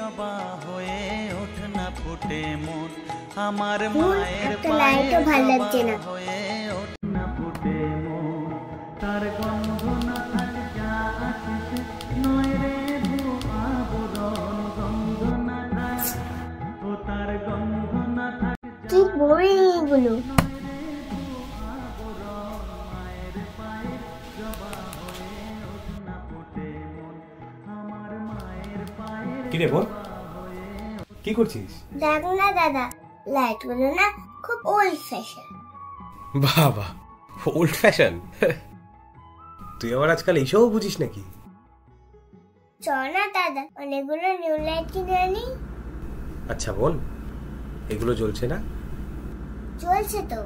জবা হয়ে ওঠ না ফুটে মন আমার মায়ের জবা হয়ে ওঠ না ফুটে মন তার গন্ধ না থাকে যা আসে নয় রে আবরণ গন্ধ না থাকে ও তার গন্ধ না থাকে কি বই এগুলো কি রে বোন কি করছিস? দেখ না দাদা লাইট গুলো না খুব ওল্ড ফ্যাশন। বাবা ওল্ড ফ্যাশন, তুই আবার আজকাল এইসব বুঝিস নাকি? চল না দাদা অনেকগুলো নিউ লাইট কিনে আনি। আচ্ছা বোন, এগুলো জ্বলছে না? চলছে তো,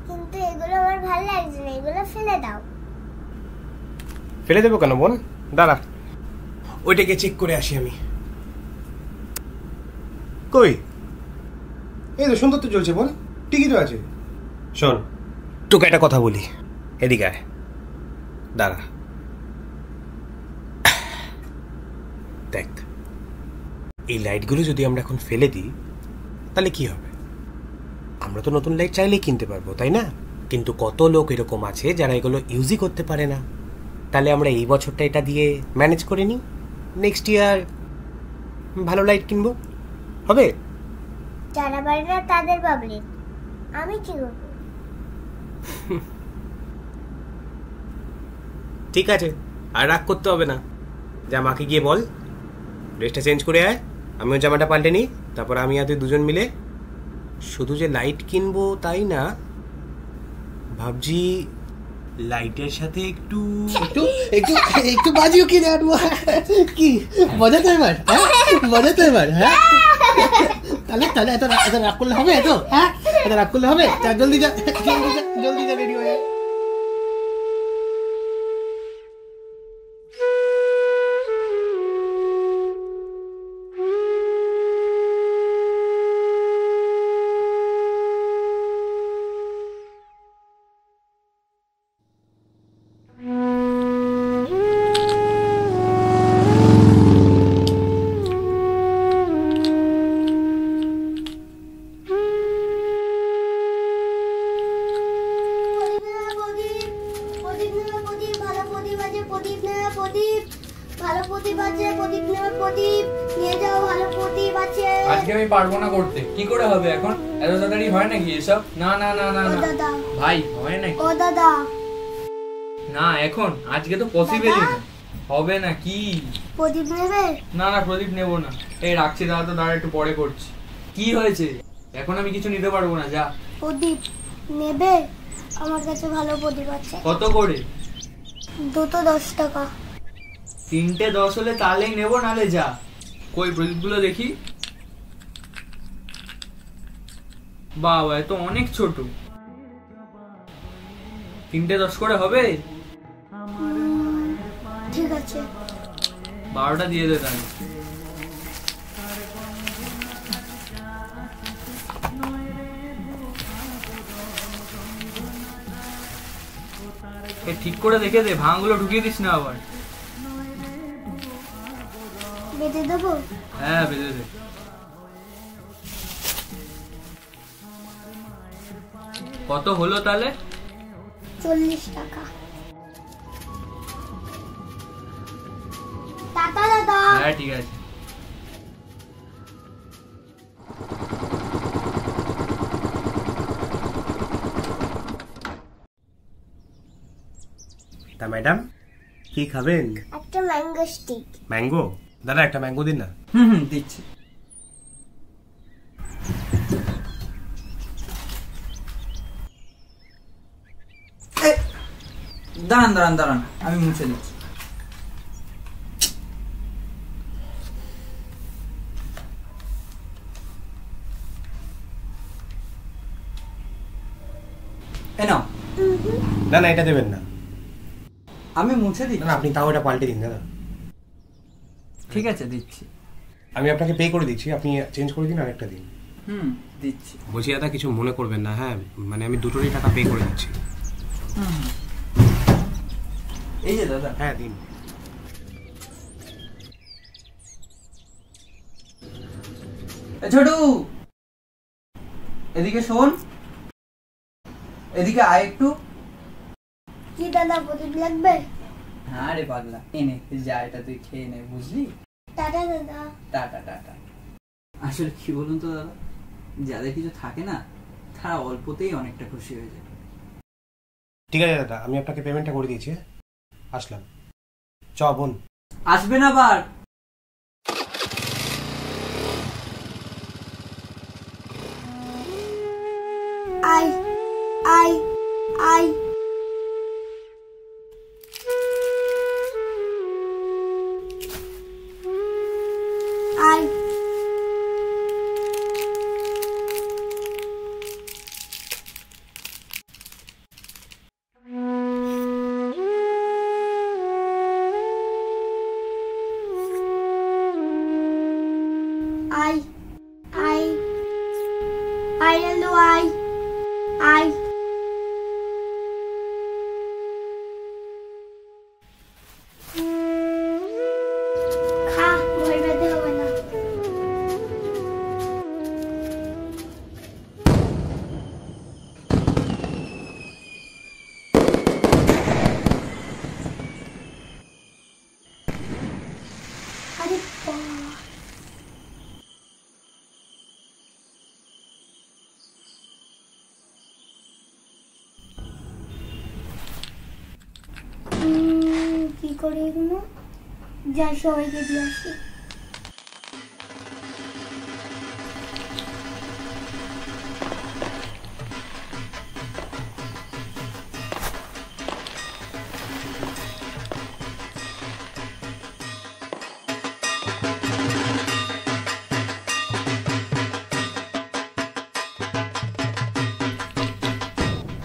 কিন্তু এগুলো আমার ভালো লাগছে না, এগুলো ফেলে দাও। ফেলে দেবো কেন বোন, দাঁড়া ওইটাকে চেক করে আসি আমি। কই এই তো সুন্দর তো জ্বলছে বোন, ঠিকই তো আছে। শোন তোকে একটা কথা বলি, এদিকে আয়, দাঁড়া। দেখ এই লাইটগুলো যদি আমরা এখন ফেলে দিই তাহলে কি হবে? আমরা তো নতুন লাইট চাইলেই কিনতে পারবো, তাই না? কিন্তু কত লোক এরকম আছে যারা এগুলো ইউজই করতে পারে না। তাহলে আমরা এই বছরটা এটা দিয়ে ম্যানেজ করে নিই, নেক্সট ইয়ার ভালো লাইট কিনবো, হবে? যারা পারে না তাদের পাবলিক, আমি কি করব? ঠিক আছে, আর রাগ করতে হবে না। যা মাকে গিয়ে বল ড্রেসটা চেঞ্জ করে আয়, আমিও জামাটা পাল্টে নিই, তারপর আমি আর তুই দুজন মিলে শুধু যে লাইট কিনবো তাই না, ভাবছি লাইটের সাথে একটু একটু একটু একটু বাজিও কিনে আনবো। কি মজা তো এবার, মজা তো এবার। হ্যাঁ তাহলে তাহলে এত রাগ করলে হবে? এত এত রাগ করলে হবে? জলদি যা জলদি যা রেডি হয়ে। আজকে আমি পারবো না করতে, কি করে হবে এখন? এত তাড়াতাড়ি হয় নাকি এসব? না না না না না ভাই, হয় নাকি? ও দাদা না এখন আজকে তো পসিবলই না, হবে না। কি প্রদীপ নেবে? না না প্রদীপ নেবো না, এই রাখছি, দাদা তো দাঁড়া একটু পরে করছি। কি হয়েছে? এখন আমি কিছু নিতে পারবো না, যা। প্রদীপ নেবে? আমার কাছে ভালো প্রদীপ আছে। কত করে? দুটো 10 টাকা। তিনটে 10 হলে তাহলেই নেবো, নালে যা। কই প্রদীপগুলো দেখি। বাবা এ তো অনেক ছোট, তিনটে 10 করে হবে? ঠিক আছে 12টা দিয়ে দে তাহলে। ঠিক করে দেখে দে, ভাঙগুলো ঢুকিয়ে দিস না আবার। বেঁধে দেবো? হ্যাঁ বেঁধে দে। কত হলো তাহলে? 40 টাকা। টাটা দাদা। হ্যাঁ ঠিক আছে। তা ম্যাডাম কি খাবেন? একটা ম্যাঙ্গো স্টিক। ম্যাঙ্গো? দাদা একটা ম্যাঙ্গো দিন না। দিচ্ছি। দাঁড়ান দাঁড়ান দাঁড়ান, আমি মুছে দিচ্ছি। না না এটা দেবেন না, আমি মুছে দিই। না আপনি তাও এটা পাল্টে দিন দাদা। ঠিক আছে দিচ্ছি। আমি আপনাকে পে করে দিচ্ছি, আপনি চেঞ্জ করে দিন, আরেকটা দিন। দিচ্ছি। বলছি দাদা কিছু মনে করবেন না, হ্যাঁ মানে আমি দুটোরই টাকা পে করে দিচ্ছি। এই যে দাদা। হ্যাঁ দিন। ছোটু, এদিকে শোন, এদিকে আয় একটু। কি দাদা, প্রদীপ লাগবে? হ্যাঁ রে পাগলা, এনে যা, এটা তুই খেয়ে নে, বুঝলি? টাটা দাদা। Tata tata. আসলে কি বলুন তো দাদা, যাদের কিছু থাকে না, তারা অল্পতেই অনেকটা খুশি হয়ে যায়। ঠিক আছে দাদা, আমি আপনাকে পেমেন্টটা করে দিয়েছি। আসলাম। চ বোন। আসবেন আবার। I I I I hello, I. খা, ভয় পেতে হবে না। আরে বাবা, কি করে এগুলো? যাই, সবাইকে দিয়ে আসি।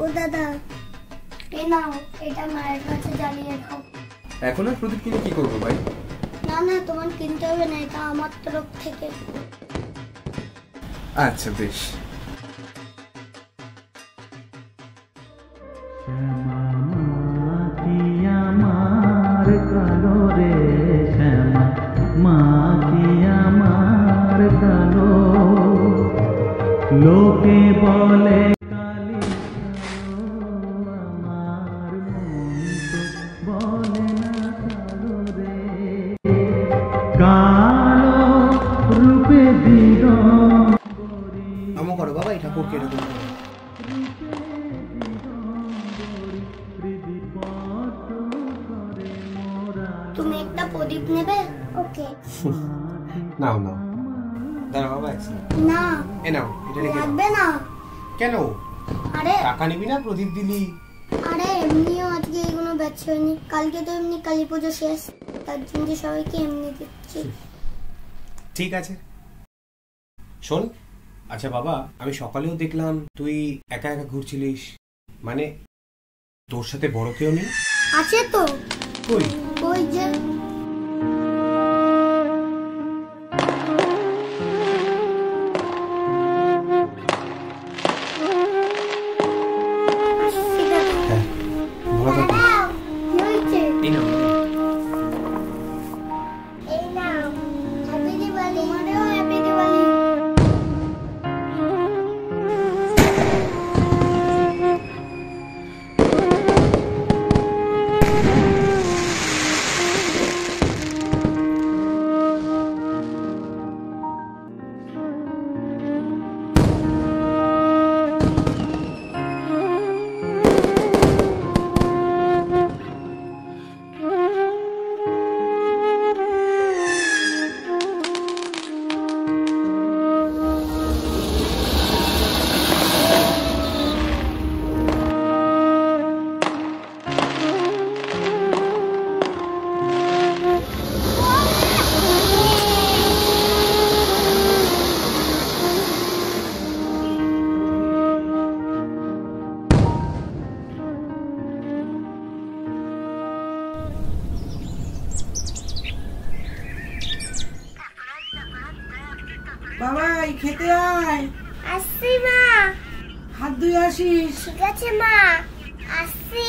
ও দাদা, এ নাও, এটা মায়ের কাছে জ্বালিয়ে দাও। এখন আর প্রদীপ কিনে কি করবো ভাই? না না, তোমার কিনতে হবে না, এটা আমার তরফ থেকে। আচ্ছা বেশ। শ্যামা মা কি আমার কালো রে, শ্যামা মা কি আমার কালো, লোকে বলে কালি কালো, আমার মন তো বলে না কালো রে, কালো রূপে দিগম্বরী। নম করো বাবা, এটা ঠাকুরকে এরকম করো। তুমি একটা প্রদীপ নেবে? ওকে। নাও নাও, দাঁড়া বাবা, এক সেকেন্ড। না, এ নাও, এটা রেখে দাও। লাগবে না। কেন? আরে টাকা নিবি না, প্রদীপ দিলি। আরে এমনিও আজকে এগুলো বেচতে হয়নি, কালকে তো এমনি কালী পুজো শেষ, তার জন্য সবাইকে এমনি দিচ্ছি। ঠিক আছে, শোন। আচ্ছা বাবা, আমি সকালেও দেখলাম তুই একা একা ঘুরছিলিস, মানে তোর সাথে বড় কেউ নেই? আছে তো, কই? ওই যে। হ্যাঁ, ভালো থাকো। কি হয়েছে? এই নাও। এই নাও, হ্যাপি দিওয়ালি। তোমারও হ্যাপি দিওয়ালি। বাবা, এই খেতে আয়, আসছি মা। হাত ধুয়ে আসিস। ঠিক আছে মা, আসছি।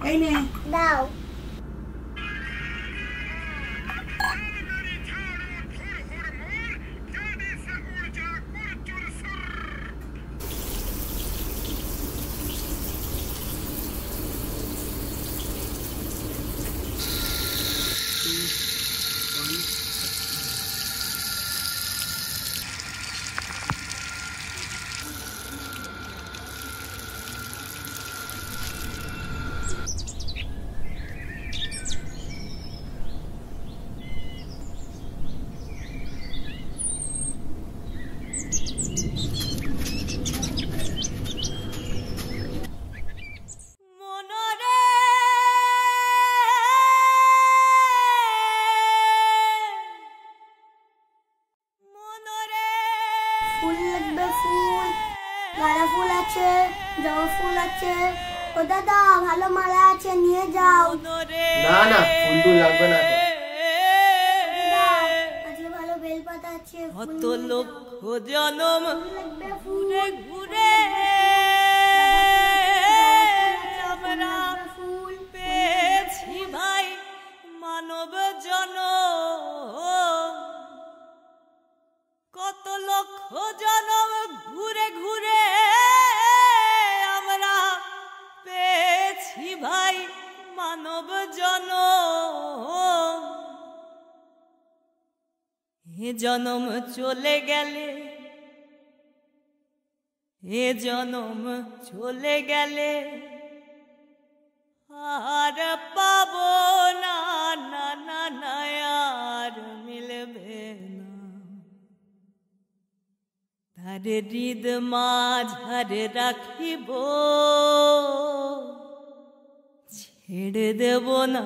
এই নে। দাও। ফুল লাগবে, ফুল, গাঁদা ফুল আছে, জবা ফুল আছে। ও দাদা, ভালো মালা আছে, নিয়ে যাও। না না, ফুল টুল লাগবে না এখন। দাদা, আজকে ভালো বেলপাতা আছে, কত লক্ষ জনম লাগবে ঘুরে ঘুরে আমরা ফুল। পেয়েছি ভাই মানব জনম। কত লক্ষ জনম ঘুরে ঘুরে আমরা পেয়েছি ভাই মানব জনম। এ জনম চলে গেলে, এ জনম চলে গেলে আর পাবো না, না না না আর মিলবে না। তারে হৃদ মাঝারে রাখিব, ছেড়ে দেব না।